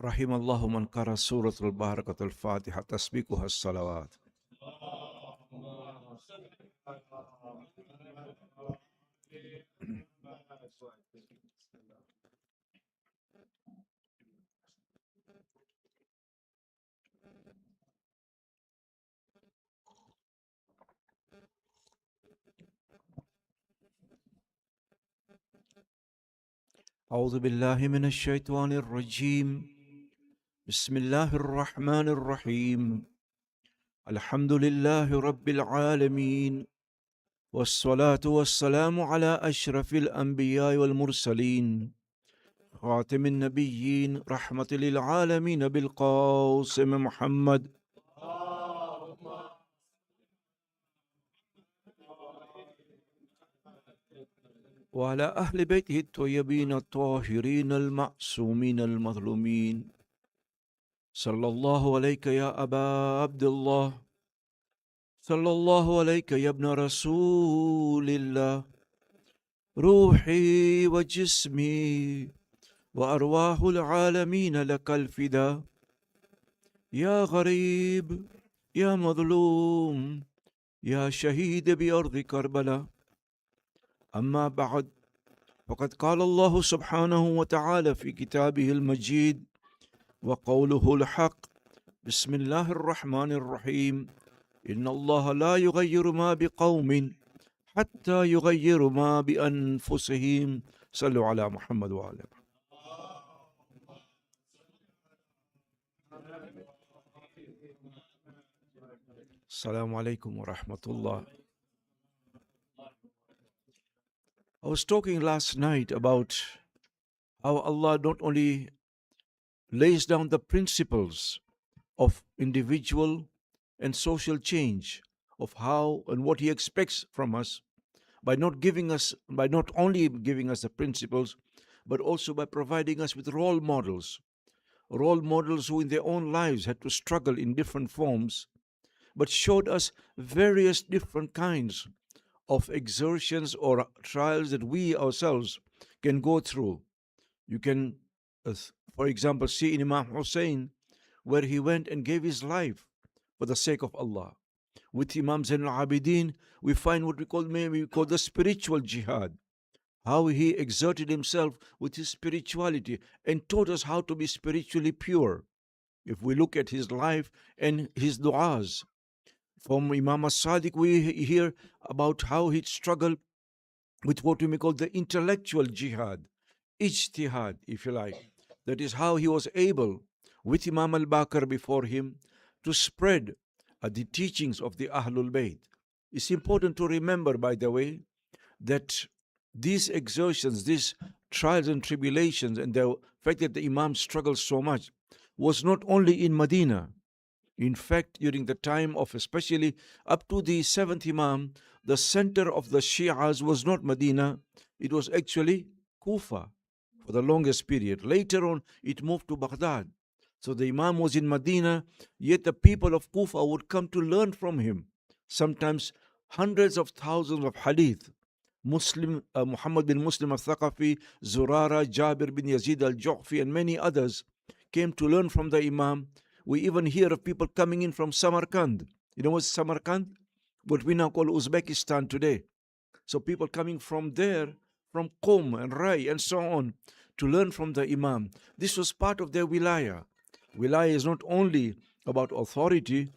رحم الله من قرأ سورة الباركة الفاتحة تسبيقها الصلوات. أعوذ بالله من الشيطان الرجيم. بسم الله الرحمن الرحيم. الحمد لله رب العالمين، والصلاة والسلام على أشرف الأنبياء والمرسلين، خاتم النبيين، رحمة للعالمين بالقاسم محمد وعلى أهل بيته الطيبين الطاهرين المعصومين المظلومين. صلى الله عليك يا أبا عبد الله، صلى الله عليك يا ابن رسول الله، روحي وجسمي وأرواح العالمين لك الفداء. يا غريب، يا مظلوم، يا شهيد بأرض كربلاء. أما بعد، فقد قال الله سبحانه وتعالى في كتابه المجيد وقوله الحق: بسم الله الرحمن الرحيم. إن الله لا يغير ما بقوم حتى يغيروا ما بأنفسهم. صلوا على محمد وعلى آله. Assalamu alaikum wa rahmatullah. I was talking last night about how Allah not only lays down the principles of individual and social change, of how and what He expects from us, by not only giving us the principles, but also by providing us with role models who in their own lives had to struggle in different forms, but showed us various different kinds of exertions or trials that we ourselves can go through. You can, for example, see in Imam Hussein, where he went and gave his life for the sake of Allah. With Imam Zain al-Abidin, we find what we call the spiritual jihad, how he exerted himself with his spirituality and taught us how to be spiritually pure. If we look at his life and his du'as, from Imam as-Sadiq we hear about how he struggled with what we may call the intellectual jihad, ijtihad, if you like. That is how he was able, with Imam al-Baqir before him, to spread the teachings of the Ahlul Bayt. It's important to remember, by the way, that these exertions, these trials and tribulations, and the fact that the Imam struggled so much, was not only in Medina. In fact, during the time of, especially up to the 7th Imam, the center of the Shi'as was not Medina, it was actually Kufa for the longest period. Later on, it moved to Baghdad. So the Imam was in Medina, yet the people of Kufa would come to learn from him. Sometimes hundreds of thousands of hadith. Muhammad bin Muslim al-Thaqafi, Zurara, Jabir bin Yazid al-Ju'fi, and many others came to learn from the Imam. We even hear of people coming in from Samarkand. You know what's Samarkand? What we now call Uzbekistan today. So people coming from there, from Qom and Rai and so on, to learn from the Imam. This was part of their wilaya. Wilaya is not only about authority,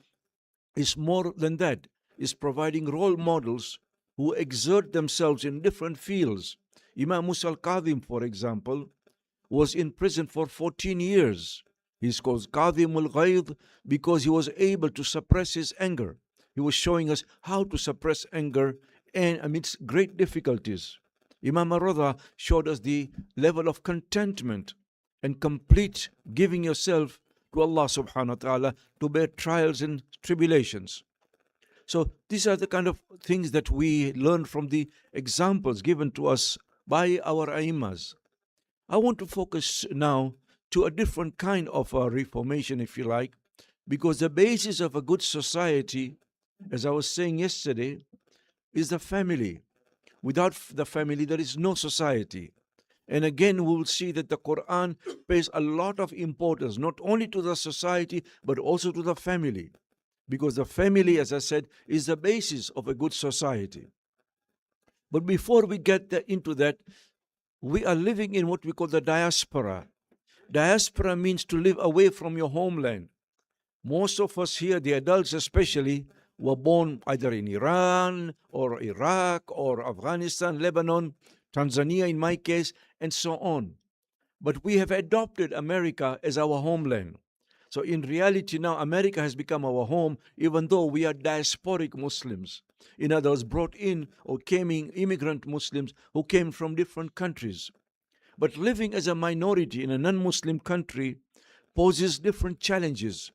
it's more than that. It's providing role models who exert themselves in different fields. Imam Musa al-Kadhim, for example, was in prison for 14 years. He's called Kadhim al-Ghayd because he was able to suppress his anger. He was showing us how to suppress anger and amidst great difficulties. Imam al-Radha showed us the level of contentment and complete giving yourself to Allah subhanahu wa ta'ala to bear trials and tribulations. So these are the kind of things that we learn from the examples given to us by our Aimas. I want to focus now to a different kind of a reformation, if you like, because the basis of a good society, as I was saying yesterday, is the family. Without the family, there is no society. And again, we will see that the Quran pays a lot of importance not only to the society but also to the family. Because the family, as I said, is the basis of a good society. But before we get into that, we are living in what we call the diaspora. Diaspora means to live away from your homeland. Most of us here, the adults especially, were born either in Iran or Iraq or Afghanistan, Lebanon, Tanzania in my case, and so on. But we have adopted America as our homeland. So in reality now, America has become our home, even though we are diasporic Muslims. In other words, brought in or came in immigrant Muslims who came from different countries. But living as a minority in a non-Muslim country poses different challenges.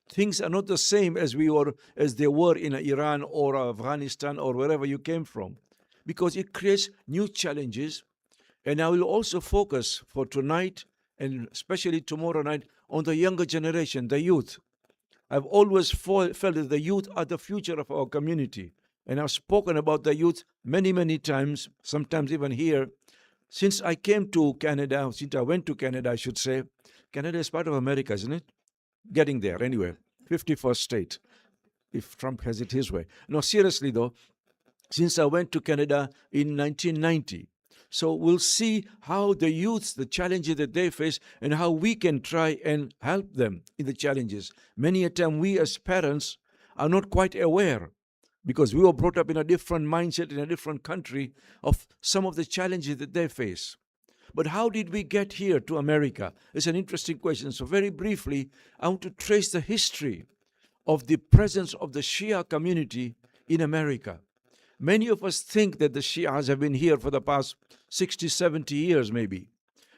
Things are not the same as they were in Iran or Afghanistan or wherever you came from, because it creates new challenges. And I will also focus for tonight and especially tomorrow night on the younger generation, the youth. I've always felt that the youth are the future of our community. And I've spoken about the youth many, many times, sometimes even here. Since I came to Canada, since I went to Canada, I should say, Canada is part of America, isn't it? Getting there anyway. 51st state, if Trump has it his way. No, seriously though, since I went to Canada in 1990. So we'll see how the youths, the challenges that they face, and how we can try and help them in the challenges. Many a time we as parents are not quite aware, because we were brought up in a different mindset in a different country, of some of the challenges that they face. But how did we get here to America? It's an interesting question. So very briefly, I want to trace the history of the presence of the Shia community in America. Many of us think that the Shias have been here for the past 60, 70 years maybe.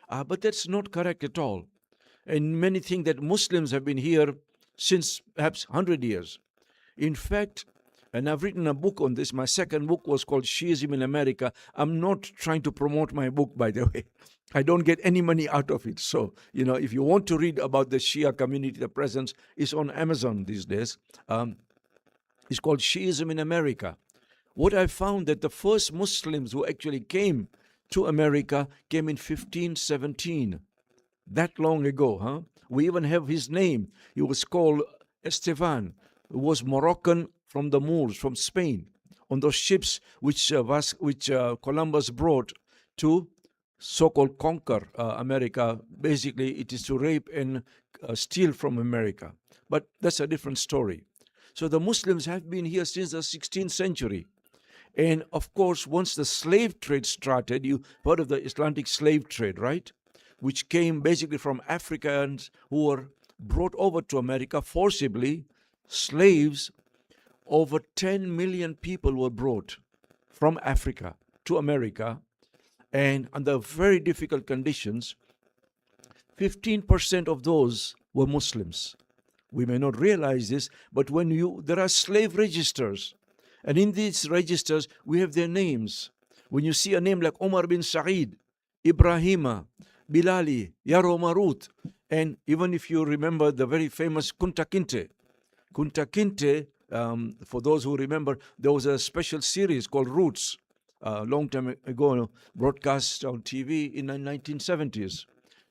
But that's not correct at all. And many think that Muslims have been here since perhaps 100 years. In fact, and I've written a book on this. My second book was called Shiism in America. I'm not trying to promote my book, by the way. I don't get any money out of it. So, if you want to read about the Shia community, the presence is on Amazon these days. It's called Shiism in America. What I found that the first Muslims who actually came to America came in 1517. That long ago, huh? We even have his name. He was called Esteban. He was Moroccan from the Moors, from Spain, on those ships which Columbus brought to so-called conquer America. Basically, it is to rape and steal from America. But that's a different story. So the Muslims have been here since the 16th century. And of course, once the slave trade started, you heard of the Atlantic slave trade, right? Which came basically from Africans who were brought over to America forcibly, slaves. Over 10 million people were brought from Africa to America, and under very difficult conditions. 15% of those were Muslims. We may not realize this, but there are slave registers, and in these registers we have their names. When you see a name like Omar bin Said, Ibrahima, Bilali, Yaro Marut, and even if you remember the very famous Kunta Kinte. Kunta Kinte, for those who remember, there was a special series called Roots, a long time ago, broadcast on TV in the 1970s.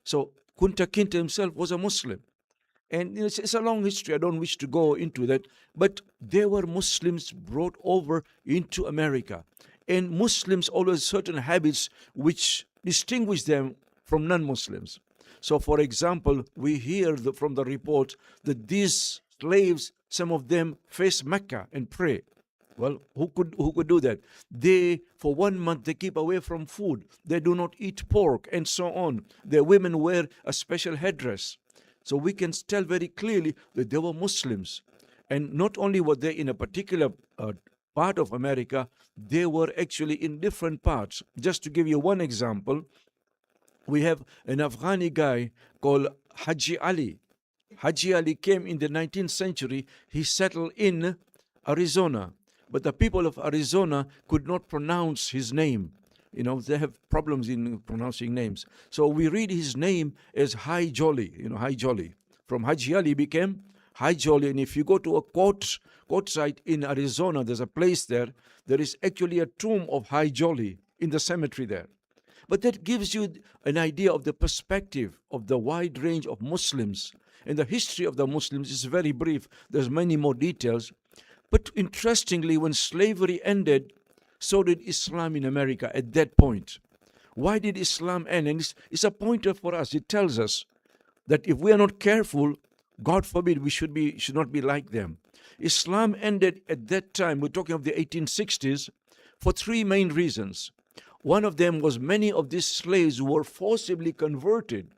So Kunta Kinte himself was a Muslim. And it's a long history. I don't wish to go into that. But there were Muslims brought over into America. And Muslims always certain habits which distinguish them from non-Muslims. So, for example, we hear from the report that these slaves, some of them face Mecca and pray. Well, who could do that? They, for 1 month, they keep away from food. They do not eat pork and so on. Their women wear a special headdress. So we can tell very clearly that they were Muslims. And not only were they in a particular part of America, they were actually in different parts. Just to give you one example, we have an Afghani guy called Haji Ali. Haji Ali came in the 19th century. He settled in Arizona. But the people of Arizona could not pronounce his name. They have problems in pronouncing names. So we read his name as Hai Jolly, Hai Jolly. From Haji Ali became High Jolly. And if you go to a court site in Arizona, there's a place there. There is actually a tomb of High Jolly in the cemetery there. But that gives you an idea of the perspective of the wide range of Muslims. And the history of the Muslims is very brief. There's many more details. But interestingly, when slavery ended, so did Islam in America at that point. Why did Islam end? And it's a pointer for us. It tells us that if we are not careful, God forbid, we should not be like them. Islam ended at that time, we're talking of the 1860s, for three main reasons. One of them was many of these slaves were forcibly converted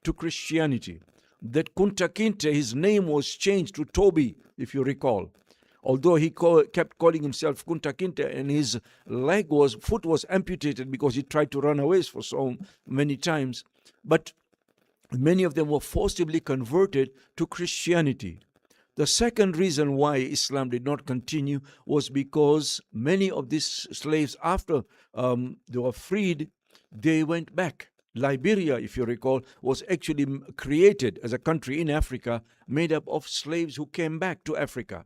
to Christianity. That Kunta Kinte, his name was changed to Toby, if you recall. Although he kept calling himself Kunta Kinte, and his foot was amputated because he tried to run away for so many times. But many of them were forcibly converted to Christianity. The second reason why Islam did not continue was because many of these slaves, after they were freed, they went back. Liberia, if you recall, was actually created as a country in Africa made up of slaves who came back to Africa.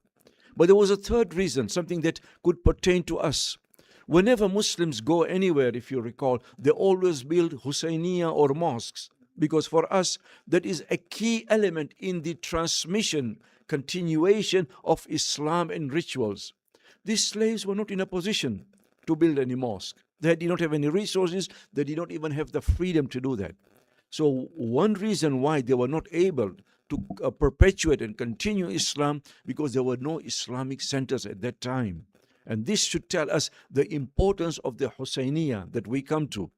But there was a third reason, something that could pertain to us. Whenever Muslims go anywhere, if you recall, they always build Husayniya or mosques, because for us, that is a key element in the transmission, continuation of Islam and rituals. These slaves were not in a position to build any mosque. They did not have any resources. They did not even have the freedom to do that. So one reason why they were not able to perpetuate and continue Islam, because there were no Islamic centers at that time. And this should tell us the importance of the Husayniya that we come to.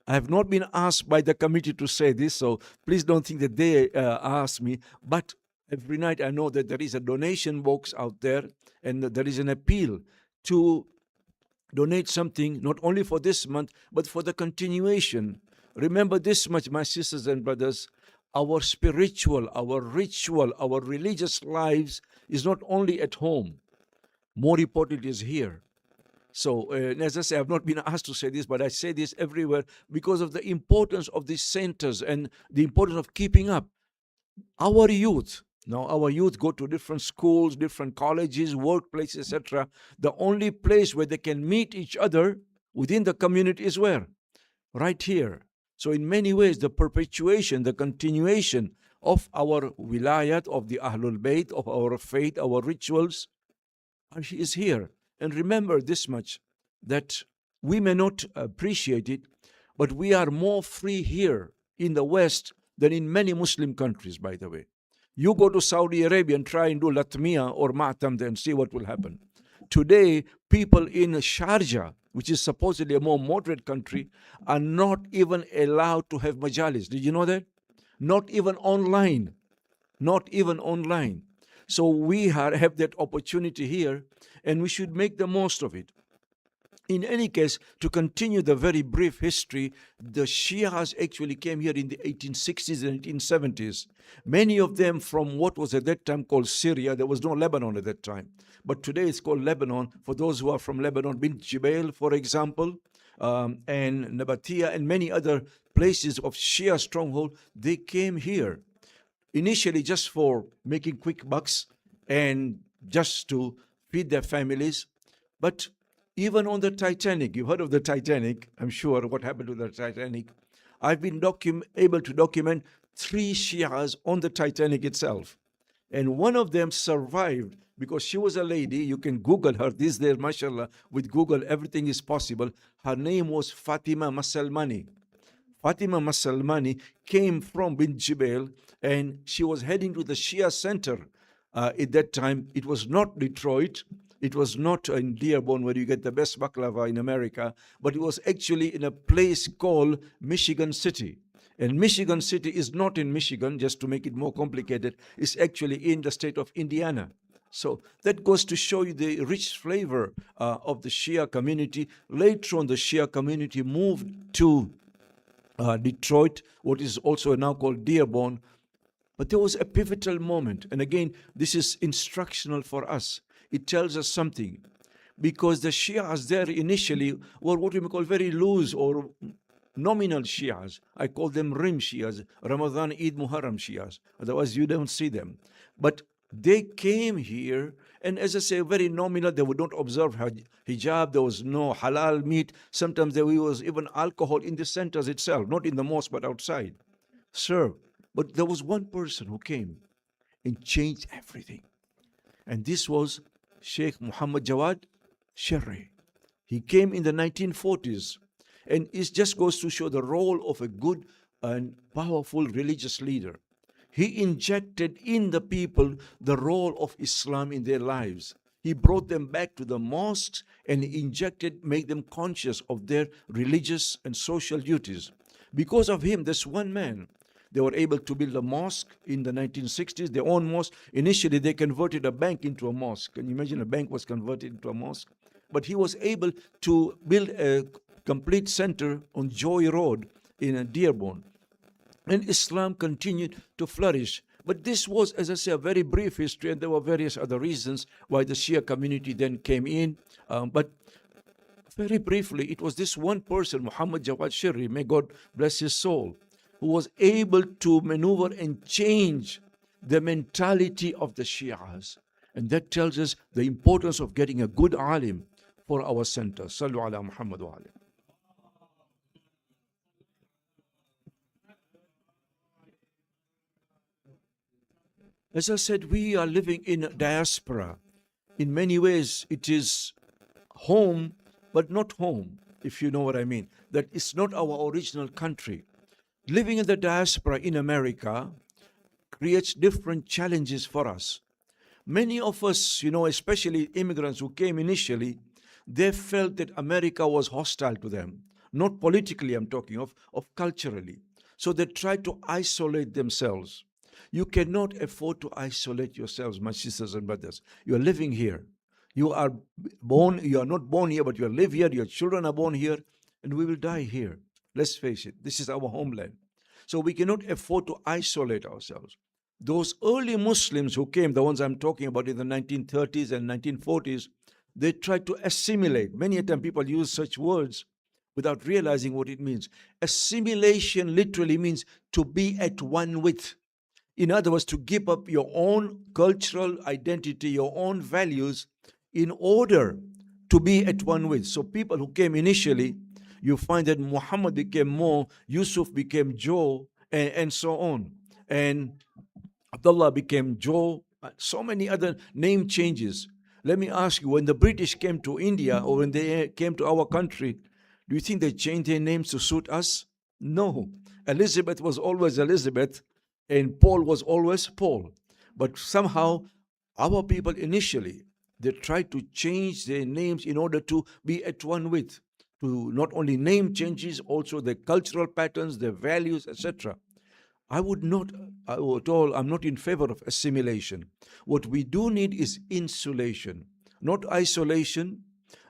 I have not been asked by the committee to say this, so please don't think that they asked me. But every night I know that there is a donation box out there, and there is an appeal to donate something, not only for this month, but for the continuation. Remember this much, my sisters and brothers, our spiritual, our ritual, our religious lives is not only at home. More important is here. So, as I say, I've not been asked to say this, but I say this everywhere because of the importance of these centers and the importance of keeping up. Our youth, now our youth go to different schools, different colleges, workplaces, etc. The only place where they can meet each other within the community is where? Right here. So in many ways, the perpetuation, the continuation of our wilayat, of the Ahlul Bayt, of our faith, our rituals, is here. And remember this much, that we may not appreciate it, but we are more free here in the West than in many Muslim countries, by the way. You go to Saudi Arabia and try and do Latmiya or Ma'tam and see what will happen. Today, people in Sharjah, which is supposedly a more moderate country, are not even allowed to have majalis. Did you know that? Not even online. Not even online. So we have that opportunity here, and we should make the most of it. In any case, to continue the very brief history, the Shias actually came here in the 1860s and 1870s. Many of them from what was at that time called Syria. There was no Lebanon at that time. But today it's called Lebanon. For those who are from Lebanon, Bint Jibail, for example, and Nabatea and many other places of Shia stronghold, they came here. Initially just for making quick bucks and just to feed their families. But even on the Titanic, you've heard of the Titanic, I'm sure, what happened to the Titanic. I've been able to document 3 Shias on the Titanic itself. And one of them survived because she was a lady. You can Google her these days, mashallah. With Google, everything is possible. Her name was Fatima Masalmani. Fatima Masalmani came from Bint Jibail, and she was heading to the Shia center. At that time, it was not Detroit. It was not in Dearborn where you get the best baklava in America, but it was actually in a place called Michigan City. And Michigan City is not in Michigan, just to make it more complicated. It's actually in the state of Indiana. So that goes to show you the rich flavor of the Shia community. Later on, the Shia community moved to Detroit, what is also now called Dearborn. But there was a pivotal moment. And again, this is instructional for us. It tells us something. Because the Shias there initially were what we may call very loose or nominal Shias. I call them Rim Shias, Ramadan, Eid, Muharram Shias. Otherwise, you don't see them. But They came here, and as I say, very nominal. They would not observe hijab. There was no halal meat. Sometimes there was even alcohol in the centers itself, not in the mosque, but outside. Served. But there was one person who came and changed everything. And this was Sheikh Muhammad Jawad Sherry. He came in the 1940s. And it just goes to show the role of a good and powerful religious leader. He injected in the people the role of Islam in their lives. He brought them back to the mosques and he injected, made them conscious of their religious and social duties. Because of him, this one man, they were able to build a mosque in the 1960s, their own mosque. Initially, they converted a bank into a mosque. Can you imagine a bank was converted into a mosque? But he was able to build a complete center on Joy Road in Dearborn. And Islam continued to flourish. But this was, as I say, a very brief history, and there were various other reasons why the Shia community then came in. But very briefly, it was this one person, Muhammad Jawad Shirri, may God bless his soul, who was able to maneuver and change the mentality of the Shias. And that tells us the importance of getting a good alim for our center. Sallu ala Muhammad wa alim. As I said, we are living in a diaspora. In many ways, it is home, but not home, if you know what I mean. That it's not our original country. Living in the diaspora in America creates different challenges for us. Many of us, especially immigrants who came initially, they felt that America was hostile to them. Not politically, I'm talking of culturally. So they tried to isolate themselves. You cannot afford to isolate yourselves, my sisters and brothers. You are living here. You are not born here, but you live here. Your children are born here, and we will die here. Let's face it, this is our homeland. So we cannot afford to isolate ourselves. Those early Muslims who came, the ones I'm talking about in the 1930s and 1940s, they tried to assimilate. Many a time people use such words without realizing what it means. Assimilation literally means to be at one with. In other words, to give up your own cultural identity, your own values, in order to be at one with. So people who came initially, you find that Muhammad became Mo, Yusuf became Joe, and so on. And Abdullah became Joe, so many other name changes. Let me ask you, when the British came to India or when they came to our country, do you think they changed their names to suit us? No. Elizabeth was always Elizabeth, and Paul was always Paul. But somehow, our people initially, they tried to change their names in order to be at one with, to not only name changes, also the cultural patterns, their values, etc. I'm not in favor of assimilation. What we do need is insulation, not isolation,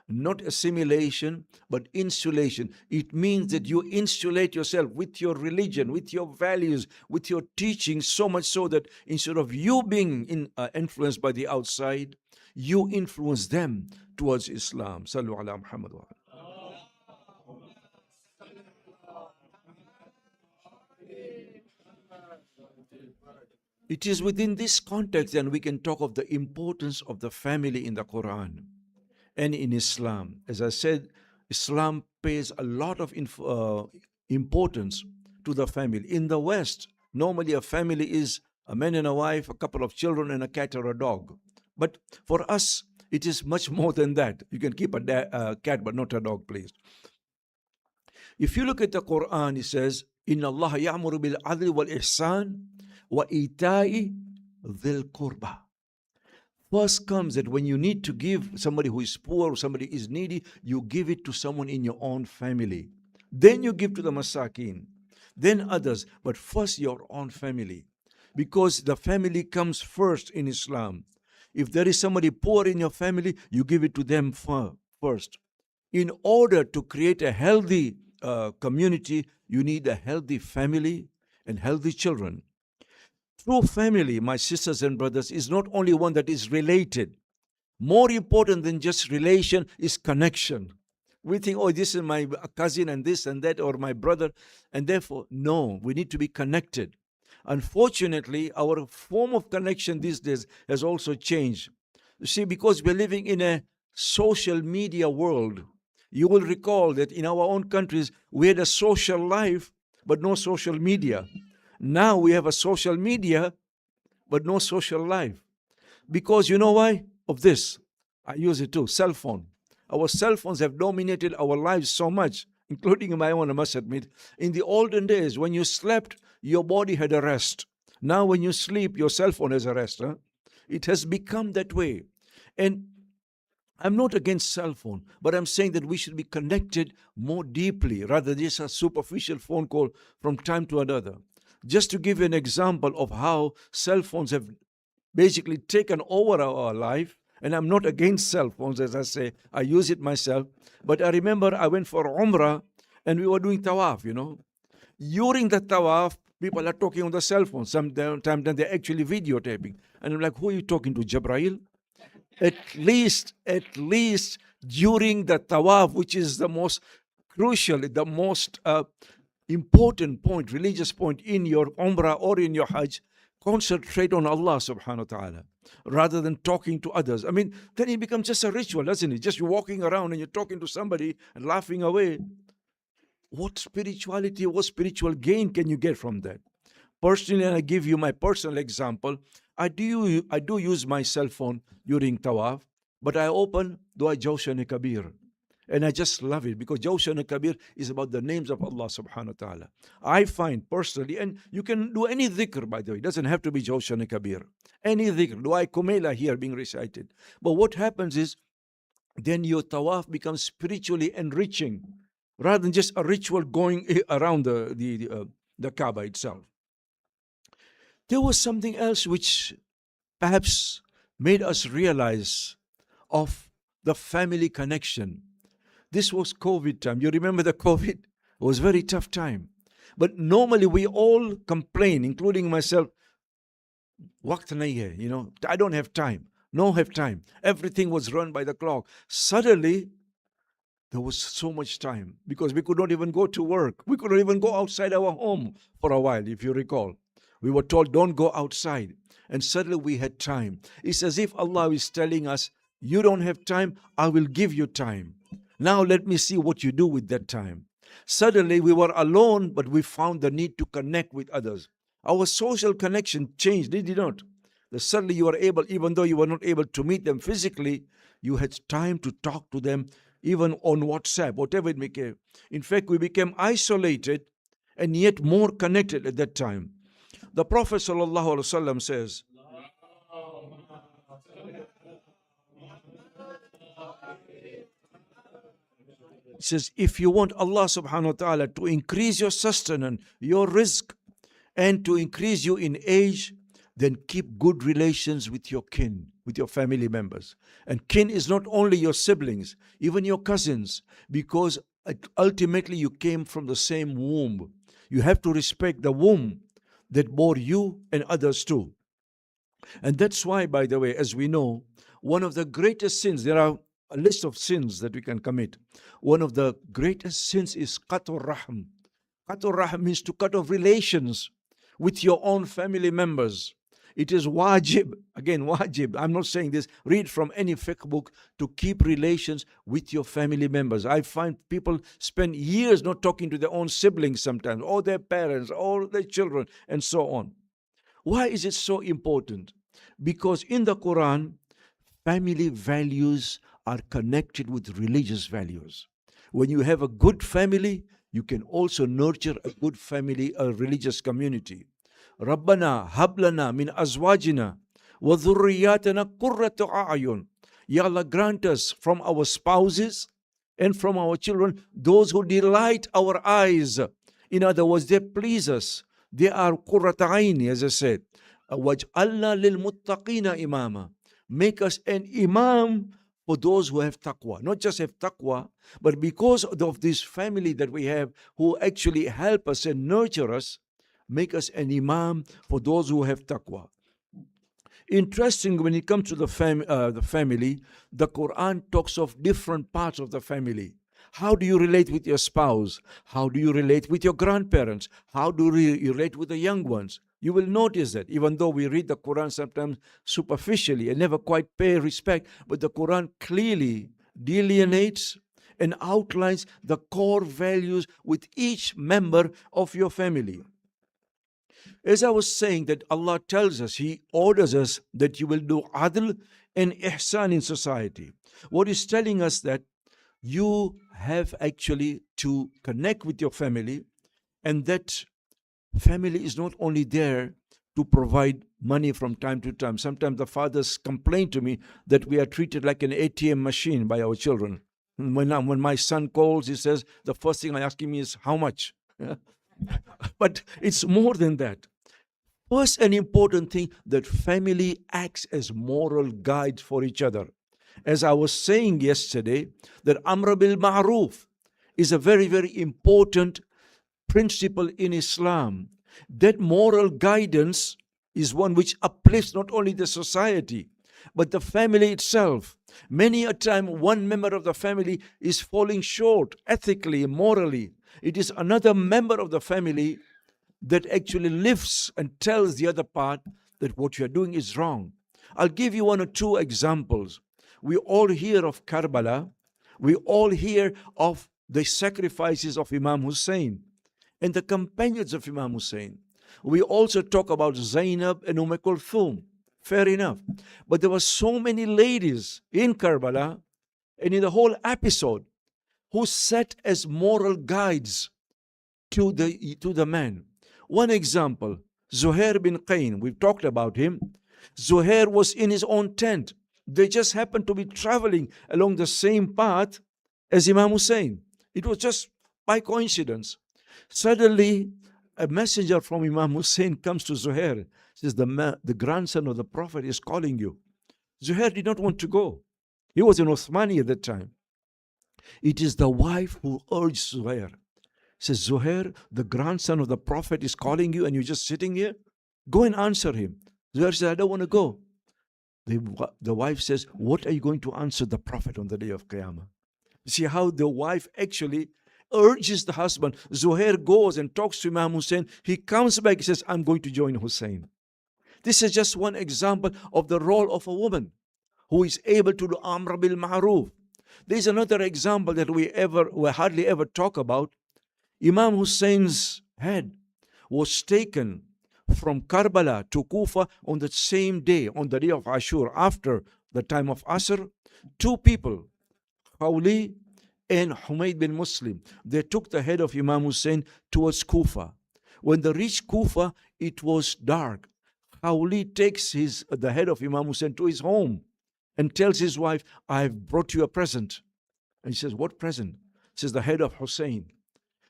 not assimilation, but insulation. It means that you insulate yourself with your religion, with your values, with your teaching, so much so that instead of you being influenced by the outside, you influence them towards Islam. Sallu ala Muhammad wa It is within this context that we can talk of the importance of the family in the Quran and in Islam. As I said, Islam pays a lot of importance to the family. In the West, normally a family is a man and a wife, a couple of children, and a cat or a dog. But for us, it is much more than that. You can keep a cat, but not a dog, please. If you look at the Quran, it says, "Inna Allah ya'muru bil adli wal ihsan wa ita'i dhil qurba." First comes that when you need to give somebody who is poor or somebody is needy, you give it to someone in your own family. Then you give to the masakin, then others, but first your own family. Because the family comes first in Islam. If there is somebody poor in your family, you give it to them first. In order to create a healthy community, you need a healthy family and healthy children. True family, my sisters and brothers, is not only one that is related. More important than just relation is connection. We think, oh, this is my cousin and this and that, or my brother, and therefore, no, we need to be connected. Unfortunately, our form of connection these days has also changed. You see, because we're living in a social media world, you will recall that in our own countries, we had a social life, but no social media. Now we have a social media, but no social life. Because you know why? Of this. I use it too, cell phone. Our cell phones have dominated our lives so much, including my own, I must admit. In the olden days, when you slept, your body had a rest. Now, when you sleep, your cell phone has a rest. Huh? It has become that way. And I'm not against cell phone, but I'm saying that we should be connected more deeply rather than just a superficial phone call from time to another. Just to give you an example of how cell phones have basically taken over our life, and I'm not against cell phones, as I say, I use it myself. But I remember I went for Umrah and we were doing tawaf, During the tawaf, people are talking on the cell phone. Sometimes they're actually videotaping. And I'm like, who are you talking to, Jabrail? At least during the tawaf, which is the most crucial, the most important point, religious point in your umrah or in your hajj, concentrate on Allah subhanahu wa ta'ala rather than talking to others. I mean, then it becomes just a ritual, doesn't it? Just you're walking around and you're talking to somebody and laughing away. What spirituality, what spiritual gain can you get from that? Personally, and I give you my personal example, I do use my cell phone during tawaf, but I open Dua Jawshan Kabir. And I just love it because Jawshan Kabir is about the names of Allah subhanahu wa ta'ala. I find personally, and you can do any dhikr, by the way, it doesn't have to be Jawshan Kabir. Any dhikr, Dua Kumela here being recited. But what happens is, then your tawaf becomes spiritually enriching rather than just a ritual going around the Kaaba itself. There was something else which perhaps made us realize of the family connection. This was COVID time. You remember the COVID? It was a very tough time. But normally we all complain, including myself, waqt nahi hai, I don't have time. No have time. Everything was run by the clock. Suddenly, there was so much time because we could not even go to work. We couldn't even go outside our home for a while, if you recall. We were told, don't go outside. And suddenly we had time. It's as if Allah is telling us, you don't have time, I will give you time. Now let me see what you do with that time. Suddenly we were alone, but we found the need to connect with others. Our social connection changed, did it not? Suddenly you were able, even though you were not able to meet them physically, you had time to talk to them, even on WhatsApp, whatever it became. In fact, we became isolated and yet more connected at that time. The Prophet ﷺ says, if you want Allah subhanahu wa ta'ala to increase your sustenance, your rizq, and to increase you in age, then keep good relations with your kin, with your family members. And kin is not only your siblings, even your cousins, because ultimately you came from the same womb. You have to respect the womb that bore you and others too. And that's why, by the way, as we know, one of the greatest sins, there are a list of sins that we can commit. One of the greatest sins is qatur rahm. Qatur rahm means to cut off relations with your own family members. It is wajib, again wajib, I'm not saying this, read from any fiqh book, to keep relations with your family members. I find people spend years not talking to their own siblings sometimes, or their parents, or their children, and so on. Why is it so important? Because in the Quran, family values are connected with religious values. When you have a good family, you can also nurture a good family, a religious community. Rabbana hablana min azwajina wa dhurriyatana qurrata a'yun. Ya Allah, grant us from our spouses and from our children those who delight our eyes. In other words, they please us. They are qurrata aini, as I said. Waj'alna lil muttaqina imama. Make us an imam for those who have taqwa. Not just have taqwa, but because of this family that we have who actually help us and nurture us, make us an imam for those who have taqwa. Interesting, when it comes to the family, the Quran talks of different parts of the family. How do you relate with your spouse? How do you relate with your grandparents? How do you relate with the young ones? You will notice that even though we read the Quran sometimes superficially and never quite pay respect, but the Quran clearly delineates and outlines the core values with each member of your family. As I was saying, that Allah tells us, He orders us that you will do adl and ihsan in society. What is telling us that you have actually to connect with your family, and that family is not only there to provide money from time to time. Sometimes the fathers complain to me that we are treated like an ATM machine by our children. When my son calls, he says, the first thing I ask him is, how much? But it's more than that. First, an important thing, that family acts as moral guides for each other. As I was saying yesterday, that Amr bil Ma'ruf is a very, very important principle in Islam. That moral guidance is one which uplifts not only the society, but the family itself. Many a time, one member of the family is falling short ethically, morally. It is another member of the family that actually lifts and tells the other part that what you're doing is wrong. I'll give you one or two examples. We all hear of Karbala. We all hear of the sacrifices of Imam Hussein and the companions of Imam Hussein. We also talk about Zainab and Kulthum. Fair enough. But there were so many ladies in Karbala and in the whole episode who sat as moral guides to the man. One example, Zuhair bin Qayn, we've talked about him. Zuhair was in his own tent. They just happened to be traveling along the same path as Imam Hussein. It was just by coincidence. Suddenly, a messenger from Imam Hussein comes to Zuhair, says, the grandson of the Prophet is calling you. Zuhair did not want to go. He was in Uthmani at that time. It is the wife who urged Zuhair. Says, Zuhair, the grandson of the Prophet is calling you and you're just sitting here? Go and answer him. Zuhair says, I don't want to go. The wife says, what are you going to answer the Prophet on the day of Qiyamah? See how the wife actually urges the husband. Zuhair goes and talks to Imam Hussein. He comes back, he says, I'm going to join Hussein. This is just one example of the role of a woman who is able to do Amr bil Ma'ruf. There's another example that we hardly ever talk about. Imam Hussein's head was taken from Karbala to Kufa on the same day, on the day of Ashur, after the time of Asr. Two people, Khawli and Humayd bin Muslim, they took the head of Imam Hussein towards Kufa. When they reached Kufa, it was dark. Khawli takes the head of Imam Hussein to his home and tells his wife, I have brought you a present. And he says, what present? He says, the head of Hussein.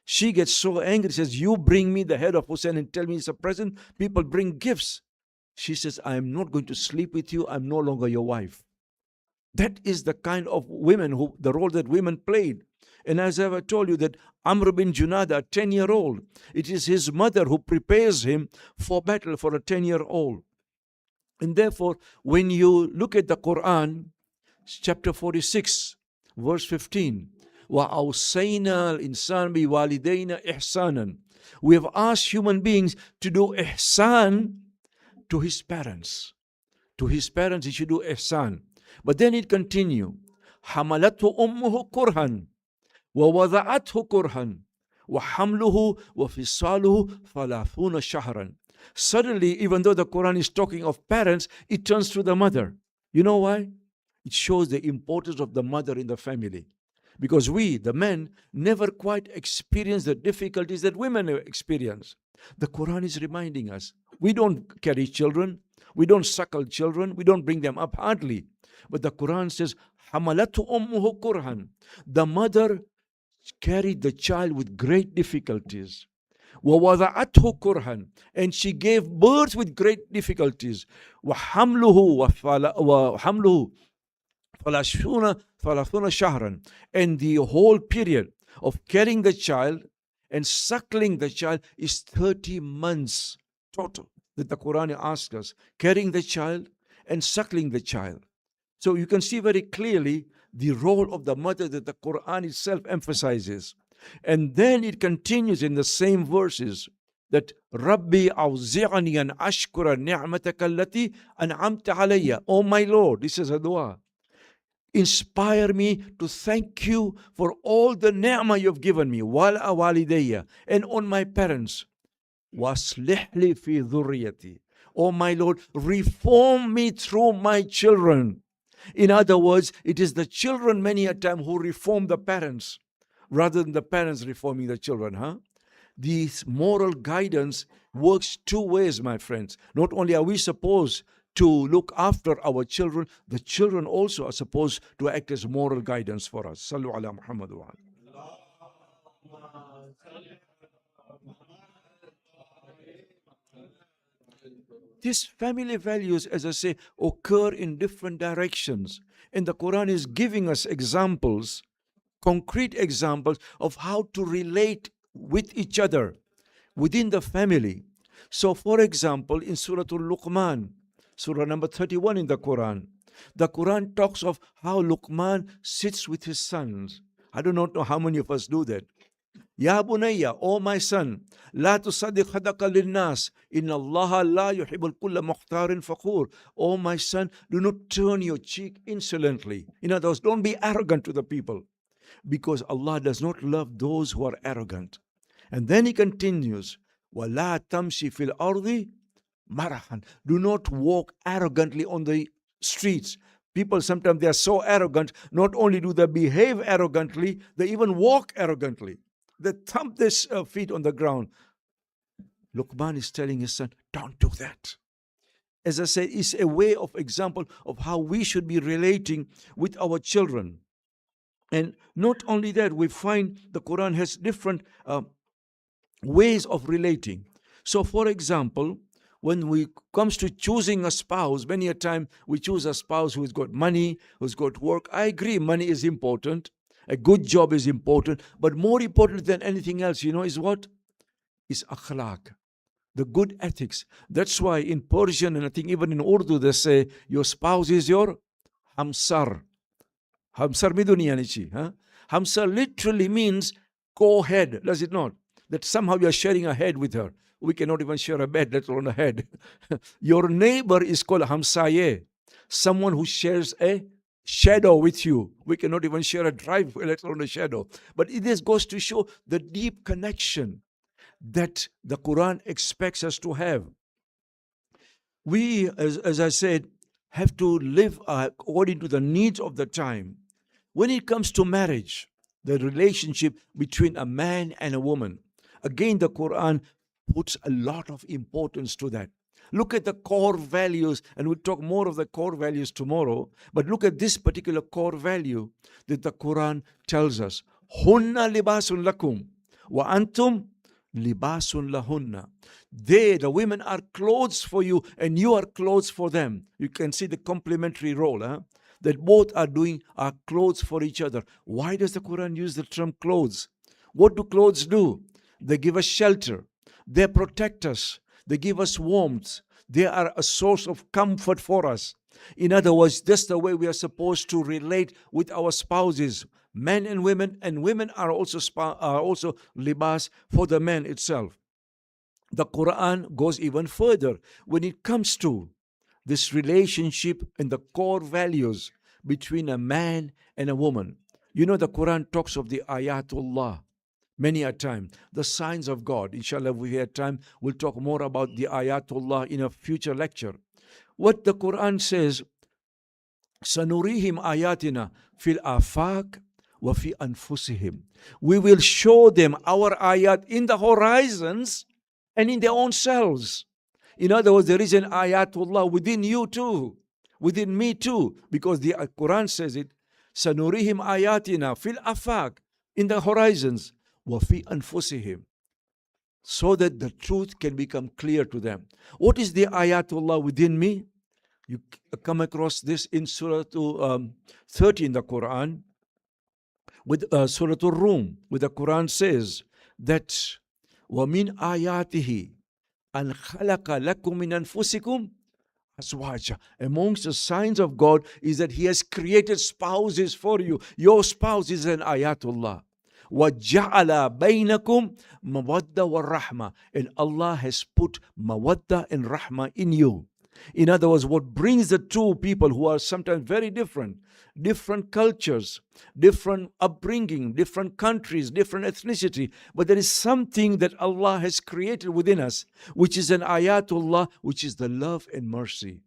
She gets so angry, says, you bring me the head of Hussein and tell me it's a present? People bring gifts. She says, I am not going to sleep with you. I'm no longer your wife. That is the kind of the role that women played. And as I've told you, that Amr bin Junada, a 10-year-old, it is his mother who prepares him for battle for a 10-year-old. And therefore, when you look at the Quran, chapter 46, verse 15, وَأَوْصَيْنَا الْإِنسَانَ بِوَالِدَيْنَ إِحْسَانًا. We have asked human beings to do ihsan to his parents. To his parents, he should do ihsan. But then it continues. حَمَلَتْهُ أُمُّهُ كُرْهًا وَوَضَعَتْهُ كُرْهًا وَحَمْلُهُ وَفِصَالُهُ ثَلَاثُونَ شَهْرًا. Suddenly, even though the Quran is talking of parents, it turns to the mother. You know why? It shows the importance of the mother in the family. Because we, the men, never quite experience the difficulties that women experience. The Quran is reminding us. We don't carry children. We don't suckle children. We don't bring them up hardly. But the Quran says, حَمَلَتْهُ أُمُّهُ كُرْهًا. The mother carried the child with great difficulties. وَوَضَعَتْهُ كُرْهًا. And she gave birth with great difficulties. وَحَمْلُهُ ثَلَاثُونَ شَهْرًا. And the whole period of carrying the child and suckling the child is 30 months total, that the Quran asks us, carrying the child and suckling the child. So you can see very clearly the role of the mother that the Quran itself emphasizes. And then it continues in the same verses. that Rabbi awzi'ani an ashkura ni'mataka allati an'amta alayya. Oh my Lord, this is a dua. Inspire me to thank you for all the ni'mah you've given me, wal walidayya, and on my parents. Waslih li fi dhurriyati. Oh my Lord, reform me through my children. In other words, it is the children many a time who reform the parents rather than the parents reforming the children, huh? This moral guidance works two ways, my friends. Not only are we supposed to look after our children, the children also are supposed to act as moral guidance for us. Sallu ala Muhammad wa ala. These family values, as I say, occur in different directions. And the Quran is giving us examples, concrete examples of how to relate with each other within the family. So, for example, in Surah Al-Luqman, Surah number 31 in the Quran talks of how Luqman sits with his sons. I do not know how many of us do that. Ya bunayya, O my son, la tusaddiq khadaka linnas, inna Allah la yuhibbul kulla mukhtarin fakhur. O my son, do not turn your cheek insolently. In other words, don't be arrogant to the people, because Allah does not love those who are arrogant. And then he continues, وَلَا تَمْشِ فِي الْأَرْضِ marahan. Do not walk arrogantly on the streets. People sometimes they are so arrogant, not only do they behave arrogantly, they even walk arrogantly. They thump their feet on the ground. Luqman is telling his son, don't do that. As I said, it's a way of example of how we should be relating with our children. And not only that, we find the Quran has different ways of relating. So, for example, when we comes to choosing a spouse, many a time we choose a spouse who's got money, who's got work. I agree, money is important. A good job is important. But more important than anything else, is what? Is akhlaq, the good ethics. That's why in Persian, and I think even in Urdu, they say, your spouse is your hamsar. Hamsar miduniyanichi. Huh? Hamsar literally means co-head, does it not? That somehow you are sharing a head with her. We cannot even share a bed, let alone a head. Your neighbor is called hamsaye, someone who shares a shadow with you. We cannot even share a driveway, let alone a shadow. But it just goes to show the deep connection that the Quran expects us to have. We, as I said, have to live according to the needs of the time. When it comes to marriage, the relationship between a man and a woman, again, the Quran puts a lot of importance to that. Look at the core values, and we'll talk more of the core values tomorrow. But look at this particular core value that the Quran tells us. Hunna libasun lakum wa antum libasun lahunna. They, the women, are clothes for you, and you are clothes for them. You can see the complementary role, that both are clothes for each other. Why does the Quran use the term clothes? What do clothes do? They give us shelter. They protect us. They give us warmth. They are a source of comfort for us. In other words, that's the way we are supposed to relate with our spouses, men and women are also libas for the man itself. The Quran goes even further when it comes to this relationship and the core values between a man and a woman. The Quran talks of the ayatullah many a time, the signs of God. Inshallah, if we have time, we'll talk more about the ayatullah in a future lecture. What the Quran says, sanurihim ayatina fil afaq wa fi anfusihim. We will show them our ayat in the horizons and in their own selves. In other words, there is an ayatullah within you too, within me too, because the Quran says it, sanurihim ayatina fil afaq, in the horizons, wa fi anfusihim, so that the truth can become clear to them. What is the ayatullah within me? You come across this in Surah 30 in the Quran, with Surah Al-Rum, where the Quran says that وَمِنْ آيَاتِهِ أَنْ خَلَقَ لَكُم مِّنْ أَنفُسِكُمْ أَزْوَاجًا. Amongst the signs of God is that He has created spouses for you. Your spouse is an ayatullah. وَجَعَلَ بَيْنَكُمْ مَوَدَّةً وَالرَّحْمَةً. And Allah has put mawadda and rahmah in you. In other words, what brings the two people who are sometimes very different, different cultures, different upbringing, different countries, different ethnicity, but there is something that Allah has created within us, which is an ayatullah, which is the love and mercy.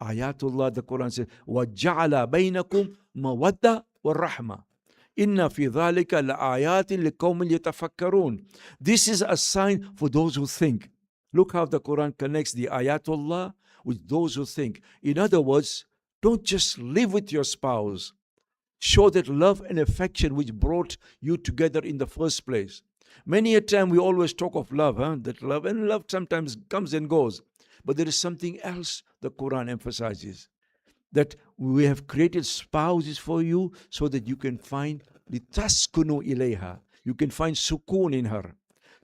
Ayatullah, the Quran says, وَجَعَلَ بَيْنَكُمْ مَوَدَّةً وَالرَّحْمَةً. Inna fi dhalika la'ayatin liqawmin yatafakkarun. This is a sign for those who think. Look how the Quran connects the ayatullah with those who think. In other words, don't just live with your spouse. Show that love and affection which brought you together in the first place. Many a time we always talk of love, that love, and love sometimes comes and goes. But there is something else the Quran emphasizes, that we have created spouses for you so that you can find litaskunu ilayha. You can find sukoon in her.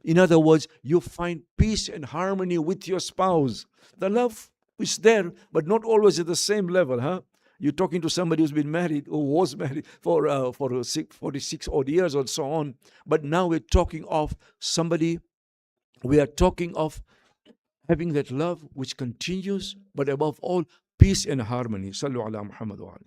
In other words, you find peace and harmony with your spouse. The love is there, but not always at the same level, You're talking to somebody who's been married, or was married for 46 odd years or so on. But now we're talking of somebody, we are talking of having that love which continues, but above all, peace and harmony. Sallu ala Muhammad wa ala.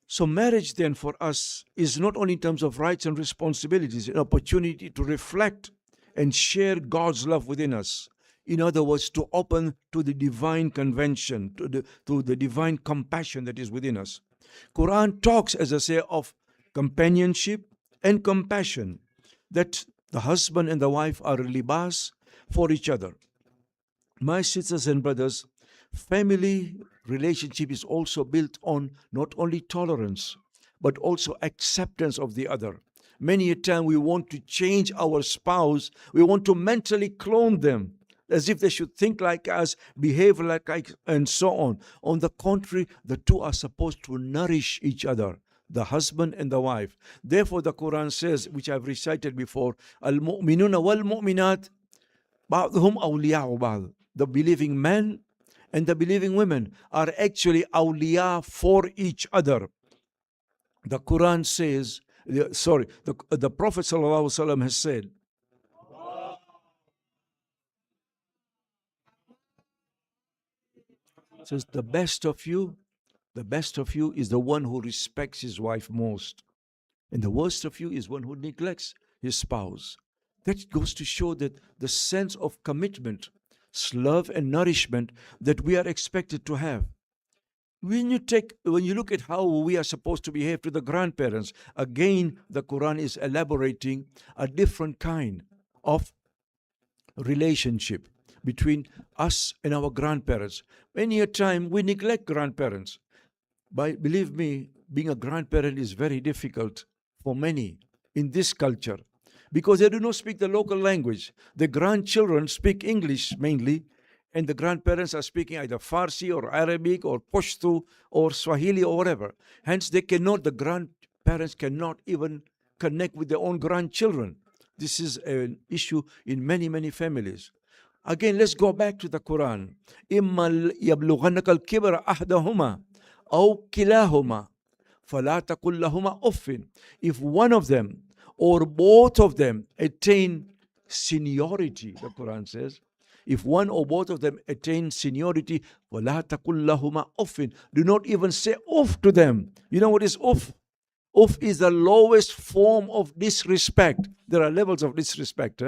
So marriage then for us is not only in terms of rights and responsibilities, an opportunity to reflect and share God's love within us. In other words, to open to the divine convention, to the divine compassion that is within us. Quran talks, as I say, of companionship and compassion, that the husband and the wife are libas for each other. My sisters and brothers, family relationship is also built on not only tolerance, but also acceptance of the other. Many a time we want to change our spouse, we want to mentally clone them, as if they should think like us, behave like us, and so on. On the contrary, the two are supposed to nourish each other, the husband and the wife. Therefore, the Quran says, which I've recited before, Al-mu'minuna wal-mu'minat ba'duhum awliya'u ba'd. The believing men and the believing women are actually awliya for each other. The Quran says, the Prophet ﷺ has said, says the best of you is the one who respects his wife most, and the worst of you is one who neglects his spouse. That goes to show that the sense of commitment, love and nourishment that we are expected to have. When you look at how we are supposed to behave to the grandparents, again the Quran is elaborating a different kind of relationship between us and our grandparents. Many a time we neglect grandparents. Believe me, being a grandparent is very difficult for many in this culture, because they do not speak the local language. The grandchildren speak English mainly, and the grandparents are speaking either Farsi or Arabic or Pashto or Swahili or whatever. Hence, the grandparents cannot even connect with their own grandchildren. This is an issue in many, many families. Again, let's go back to the Quran. إِمَّا يَبْلُغَنَّكَ الْكِبْرَ أَحْدَهُمَا أَوْ كِلَاهُمَا فَلَا تَقُلْ لَهُمَا أُفٍّ. If one of them or both of them attain seniority, the Quran says, if one or both of them attain seniority, وَلَا تَقُلْ لَهُمَا أُفٍّ. Do not even say uff to them. You know what is uff? Uff is the lowest form of disrespect. There are levels of disrespect.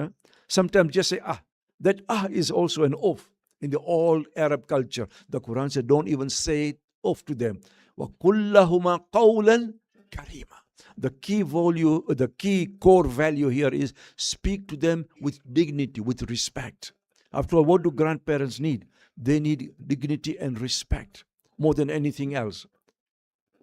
Sometimes just say ah. That ah is also an uff in the old Arab culture. The Quran said, don't even say uff to them. وَقُلْ لَهُمَا قَوْلًا كَرِيمًا. The key core value here is speak to them with dignity, with respect. After all, what do grandparents need? They need dignity and respect more than anything else.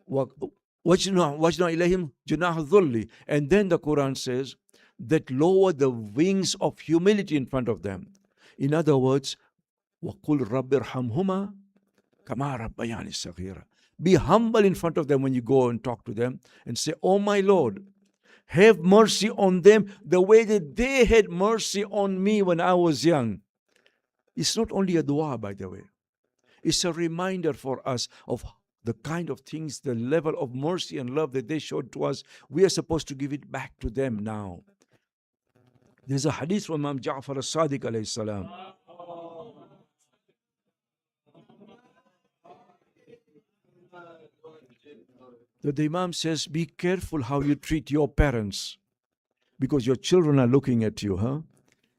وَجْنَا إِلَيْهِمْ جُنَاحَ الذُّلِّ. And then the Quran says that lower the wings of humility in front of them. In other words, وَقُلْ رَبِّ ارْحَمْهُمَا كَمَا رَبَّيَانِي صَغِيرًا. Be humble in front of them when you go and talk to them and say, oh my Lord, have mercy on them the way that they had mercy on me when I was young. It's not only a dua, by the way. It's a reminder for us of the kind of things, the level of mercy and love that they showed to us. We are supposed to give it back to them now. There's a hadith from Imam Ja'far as-Sadiq alayhi salam. That the Imam says, be careful how you treat your parents, because your children are looking at you, huh?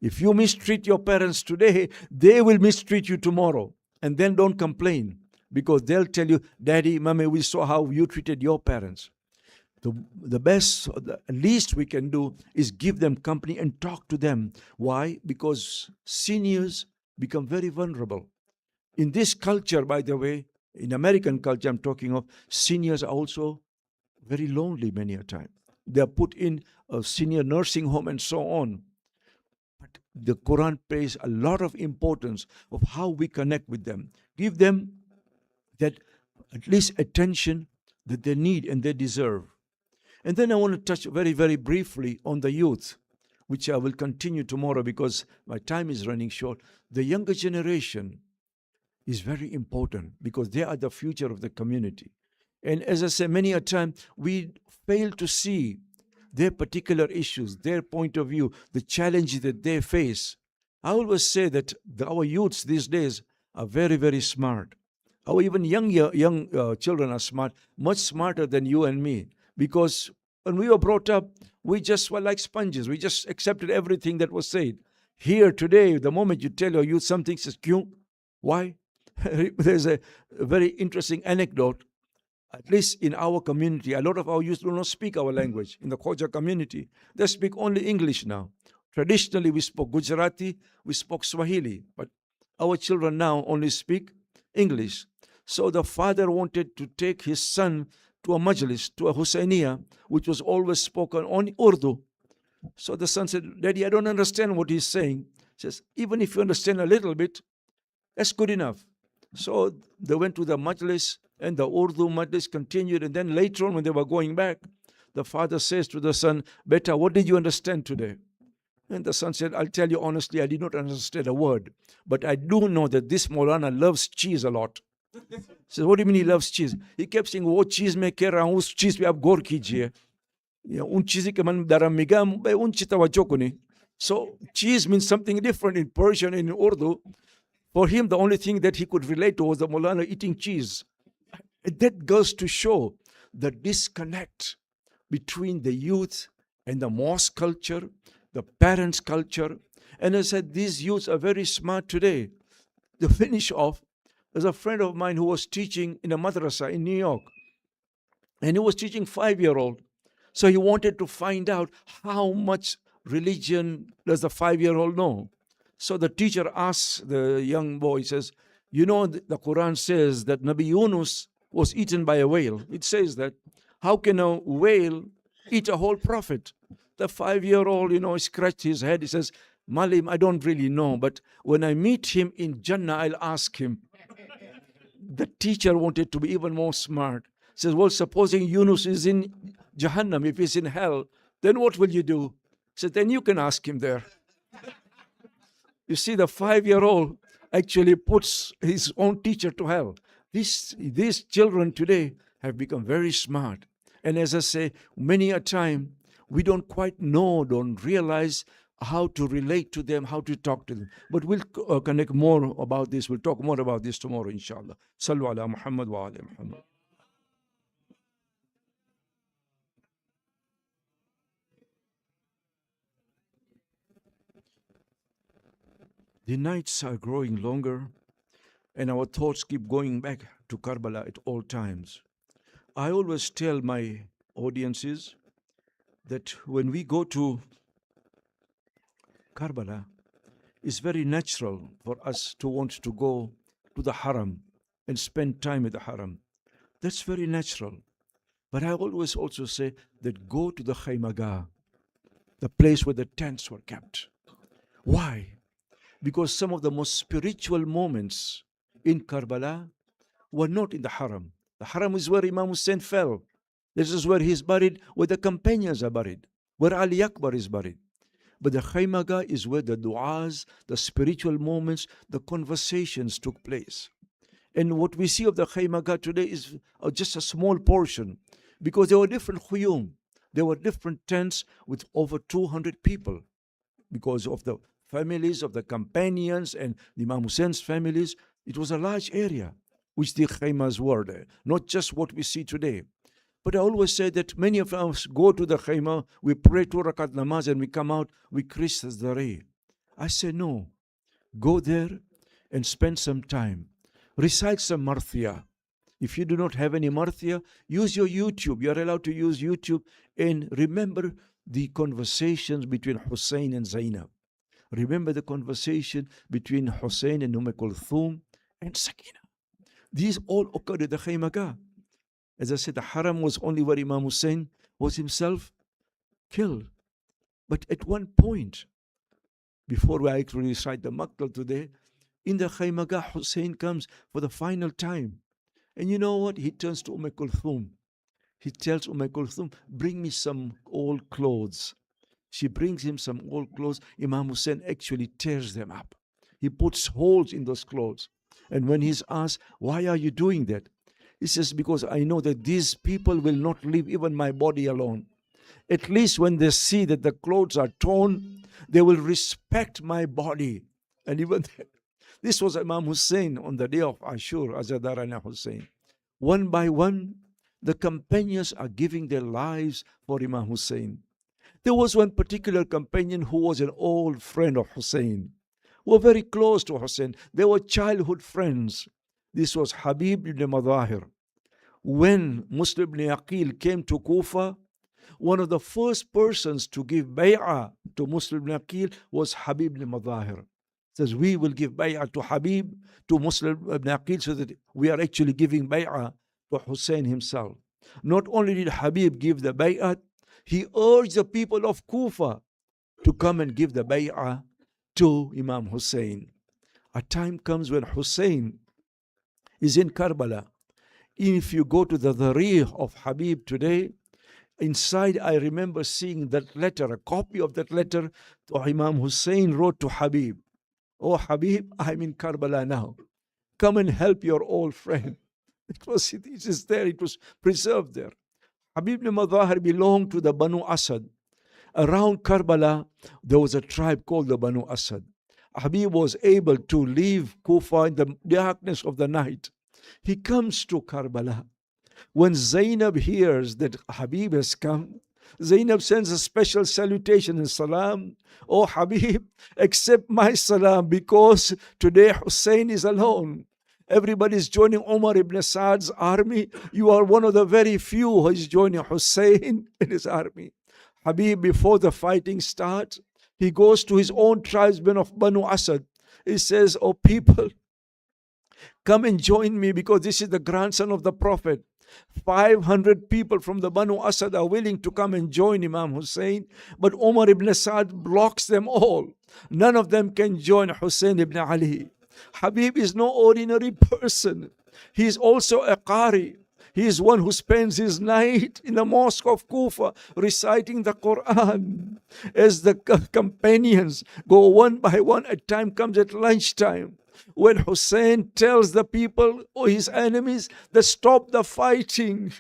If you mistreat your parents today, they will mistreat you tomorrow. And then don't complain, because they'll tell you, Daddy, Mommy, we saw how you treated your parents. The best, the least we can do is give them company and talk to them. Why? Because seniors become very vulnerable. In this culture, by the way, in American culture I'm talking of, seniors are also very lonely many a time. They are put in a senior nursing home and so on. But the Quran pays a lot of importance of how we connect with them. Give them that at least attention that they need and they deserve. And then I want to touch very, very briefly on the youth, which I will continue tomorrow because my time is running short. The younger generation is very important because they are the future of the community. And as I say many a time, we fail to see their particular issues, their point of view, the challenges that they face. I always say that our youths these days are very, very smart. Our even young children are smart, much smarter than you and me. Because when we were brought up, we just were like sponges. We just accepted everything that was said. Here today, the moment you tell your youth something, says, "Kyun?" Why? There's a very interesting anecdote. At least in our community, a lot of our youth do not speak our language. In the Khoja community, they speak only English now. Traditionally, we spoke Gujarati, we spoke Swahili, but our children now only speak English. So the father wanted to take his son to a majlis, to a Husainiya, which was always spoken on Urdu. So the son said, Daddy, I don't understand what he's saying. He says, even if you understand a little bit, that's good enough. So they went to the majlis, and the Urdu majlis continued. And then later on, when they were going back, the father says to the son, Beta, what did you understand today? And the son said, I'll tell you honestly, I did not understand a word. But I do know that this Maulana loves cheese a lot. He says, what do you mean he loves cheese? He kept saying, wo cheese mein keh raha hu, us cheese pe aap gaur kijiye. Un cheezi ke man daram miga, un chi tawajjo ko nahi. So cheese means something different in Persian and in Urdu. For him, the only thing that he could relate to was the Maulana eating cheese. And that goes to show the disconnect between the youth and the mosque culture, the parents' culture. And I said, these youths are very smart today. To finish off, there's a friend of mine who was teaching in a madrasa in New York. And he was teaching 5-year-old. So he wanted to find out how much religion does the 5-year-old know. So the teacher asks the young boy, says, you know, the Quran says that Nabi Yunus was eaten by a whale. It says that. How can a whale eat a whole prophet? The 5-year-old, scratched his head. He says, Malim, I don't really know, but when I meet him in Jannah, I'll ask him. The teacher wanted to be even more smart. Says, well, supposing Yunus is in Jahannam, if he's in hell, then what will you do? Says, then you can ask him there. You see, the 5-year-old actually puts his own teacher to hell. These children today have become very smart. And as I say, many a time, we don't quite know, don't realize how to relate to them, how to talk to them. But we'll connect more about this. We'll talk more about this tomorrow, inshallah. Sallu ala Muhammad wa ala Muhammad. The nights are growing longer, and our thoughts keep going back to Karbala at all times. I always tell my audiences that when we go to Karbala, it's very natural for us to want to go to the Haram and spend time at the Haram. That's very natural. But I always also say that go to the Khaymaga, the place where the tents were kept. Why? Because some of the most spiritual moments in Karbala were not in the Haram. The Haram is where Imam Hussein fell. This is where he's buried, where the companions are buried, where Ali Akbar is buried. But the Khaymaga is where the du'as, the spiritual moments, the conversations took place. And what we see of the Khaymaga today is just a small portion, because there were different khuyum. There were different tents with over 200 people because of the families of the companions and the Imam Hussein's families. It was a large area which the khaymas were there, not just what we see today. But I always say that many of us go to the khayma, we pray 2 rakat namaz, and we come out, we kiss the ray. I say no, go there and spend some time. Recite some marthia. If you do not have any marthia, use your YouTube. You are allowed to use YouTube, and remember the conversations between Hussein and Zainab. Remember the conversation between Hussein and Kulthum and Sakina. These all occurred at the Khaymaga. As I said, the haram was only where Imam Hussein was himself killed. But at one point, before we actually recite the Maqtal today, in the Khaymaga, Hussein comes for the final time. And you know what? He turns to Kulthum. He tells Kulthum, bring me some old clothes. She brings him some old clothes. Imam Hussein actually tears them up. He puts holes in those clothes. And when he's asked, why are you doing that? He says, because I know that these people will not leave even my body alone. At least when they see that the clothes are torn, they will respect my body. And even that, this was Imam Hussein on the day of Ashur, Azadarana Hussein. One by one, the companions are giving their lives for Imam Hussein. There was one particular companion who was an old friend of Hussein, who were very close to Hussein. They were childhood friends. This was Habib ibn Madahir. When Muslim ibn Aqil came to Kufa, one of the first persons to give bay'ah to Muslim ibn Aqil was Habib ibn Madahir. Says, we will give bay'ah to Habib, to Muslim ibn Aqil, so that we are actually giving bay'ah to Hussein himself. Not only did Habib give the bay'ah, he urged the people of Kufa to come and give the bay'ah to Imam Hussein. A time comes when Hussein is in Karbala. If you go to the Dharih of Habib today, inside I remember seeing that letter, a copy of that letter to Imam Hussein wrote to Habib. Oh Habib, I'm in Karbala now. Come and help your old friend. It is there, it was preserved there. Habib ibn Madahir belonged to the Banu Asad. Around Karbala, there was a tribe called the Banu Asad. Habib was able to leave Kufa in the darkness of the night. He comes to Karbala. When Zainab hears that Habib has come, Zainab sends a special salutation and salam. Oh Habib, accept my salam, because today Hussein is alone. Everybody is joining Umar ibn Saad's army. You are one of the very few who is joining Hussein in his army. Habib, before the fighting starts, he goes to his own tribesmen of Banu Asad. He says, oh people, come and join me, because this is the grandson of the Prophet. 500 people from the Banu Asad are willing to come and join Imam Hussein, but Umar ibn Saad blocks them all. None of them can join Hussein ibn Ali. Habib is no ordinary person. He is also a Qari. He is one who spends his night in the mosque of Kufa reciting the Quran. As the companions go one by one, a time comes at lunchtime when Hussein tells the people, or his enemies, that stop the fighting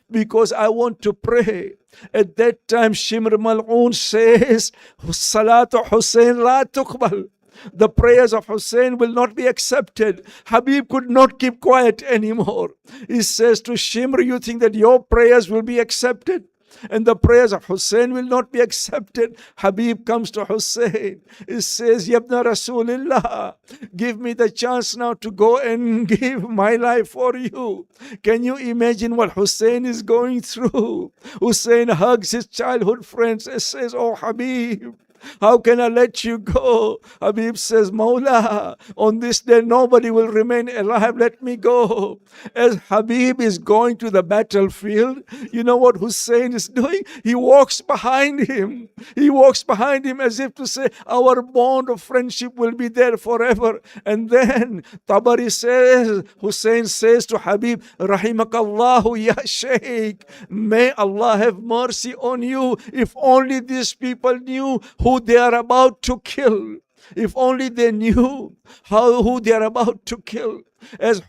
because I want to pray. At that time, Shimr Mal'un says, Salatu Hussein la tuqbal. The prayers of Hussein will not be accepted. Habib could not keep quiet anymore. He says to Shimr, you think that your prayers will be accepted and the prayers of Hussein will not be accepted? Habib comes to Hussein. He says, Yabna Rasulillah, give me the chance now to go and give my life for you. Can you imagine what Hussein is going through? Hussein hugs his childhood friends and says, oh Habib, how can I let you go? Habib says, Mawla, on this day nobody will remain alive. Let me go. As Habib is going to the battlefield, you know what Hussein is doing? He walks behind him. He walks behind him as if to say, our bond of friendship will be there forever. And then Tabari says, Hussein says to Habib, Rahimakallahu ya Shaykh, may Allah have mercy on you. If only these people knew who they are about to kill. If only they knew who they are about to kill. As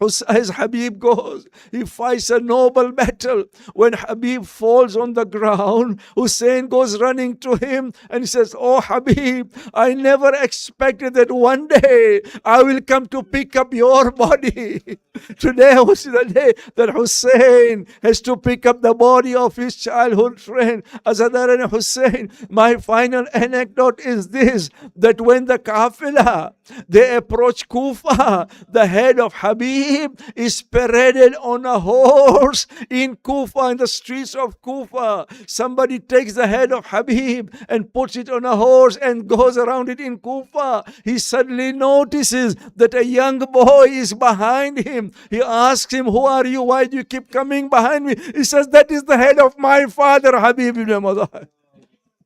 Habib goes, he fights a noble battle. When Habib falls on the ground, Hussein goes running to him and he says, "Oh Habib, I never expected that one day I will come to pick up your body." Today was the day that Hussein has to pick up the body of his childhood friend Azadar and Hussein. My final anecdote is this, that when the Kafilah they approach Kufa, the head of Habib is paraded on a horse in Kufa, in the streets of Kufa. Somebody takes the head of Habib and puts it on a horse and goes around it in Kufa. He suddenly notices that a young boy is behind him. He asks him, "Who are you? Why do you keep coming behind me?" He says, "That is the head of my father, Habib ibn Madad."